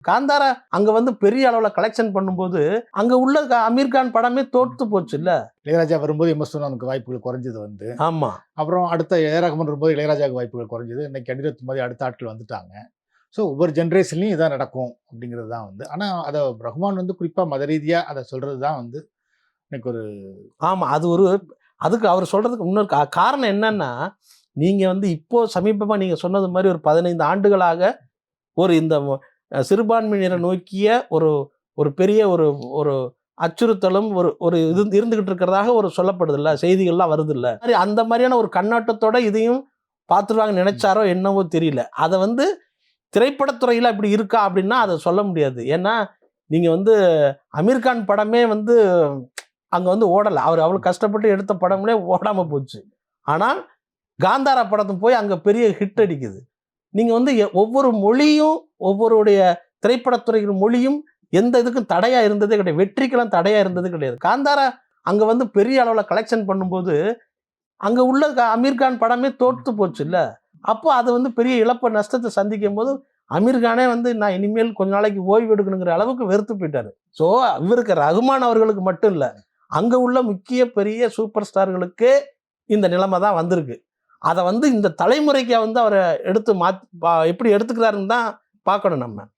காந்தாரா அங்க வந்து பெரிய அளவுல கலெக்ஷன் பண்ணும்போது அங்க உள்ள அமீர் கான் படமே தோற்று போச்சு இல்ல. இளையராஜா வரும்போது எம்எஸ் வாய்ப்புகள் குறைஞ்சது வந்து. ஆமா. அப்புறம் அடுத்த ரஹ்மான் வரும்போது இளையராஜாவுக்கு வாய்ப்புகள் குறைஞ்சது. இன்னைக்கு அனிருத் மாதிரி அடுத்த ஆட்கள் வந்துட்டாங்க. ஸோ ஒவ்வொரு ஜென்ரேஷன்லையும் இதான் நடக்கும் அப்படிங்கிறது தான் வந்து. ஆனால் அதை ரஹ்மான் வந்து குறிப்பாக மத ரீதியாக அதை சொல்கிறது தான் வந்து எனக்கு ஒரு. ஆமா. அதுக்கு அவர் சொல்றதுக்கு இன்னொரு காரணம் என்னன்னா, நீங்க வந்து இப்போ சமீபமா நீங்க சொன்னது மாதிரி ஒரு 15 ஆண்டுகளாக ஒரு இந்த சிறுபான்மையினரை நோக்கிய ஒரு பெரிய ஒரு அச்சுறுத்தலும் ஒரு இது இருந்துகிட்டு இருக்கிறதாக ஒரு சொல்லப்படுது இல்ல, செய்திகள்லாம் வருது இல்ல. அந்த மாதிரியான ஒரு கண்ணோட்டத்தோட இதையும் பார்த்துருவாங்க நினைச்சாரோ என்னவோ தெரியல. அதை வந்து திரைப்படத்துறையில் அப்படி இருக்கா அப்படின்னா அதை சொல்ல முடியாது. ஏன்னா நீங்க வந்து அமீர் கான் படமே வந்து அங்க வந்து ஓடலை. அவர் அவ்வளோ கஷ்டப்பட்டு எடுத்த படங்களே ஓடாம போச்சு. ஆனால் காந்தாரா படத்தும் போய் அங்க பெரிய ஹிட் அடிக்குது. நீங்க வந்து ஒவ்வொரு மொழியும் ஒவ்வொருடைய திரைப்படத்துறையின் மொழியும் எந்த இதுக்கும் தடையா இருந்ததே கிடையாது. வெற்றிக்கெல்லாம் தடையா இருந்தது கிடையாது. காந்தாரா அங்க வந்து பெரிய அளவுல கலெக்ஷன் பண்ணும்போது அங்க உள்ள அமீர் கான் படமே தோற்று போச்சு இல்ல. அப்போ அது வந்து பெரிய இழப்பு நஷ்டத்தை சந்திக்கும் போது அமீர் கானே வந்து நான் இனிமேல் கொஞ்ச நாளைக்கு ஓய்வு எடுக்கணுங்கிற அளவுக்கு வெறுத்து போயிட்டாரு. ஸோ இவருக்கு ரஹ்மான் அவர்களுக்கு மட்டும் இல்லை, அங்க உள்ள முக்கிய பெரிய சூப்பர் ஸ்டார்களுக்கு இந்த நிலைமை தான் வந்திருக்கு. அதை வந்து இந்த தலைமுறைக்கு வந்து அவரை எடுத்து எப்படி எடுத்துக்கிறாருன்னு தான் பார்க்கணும் நம்ம.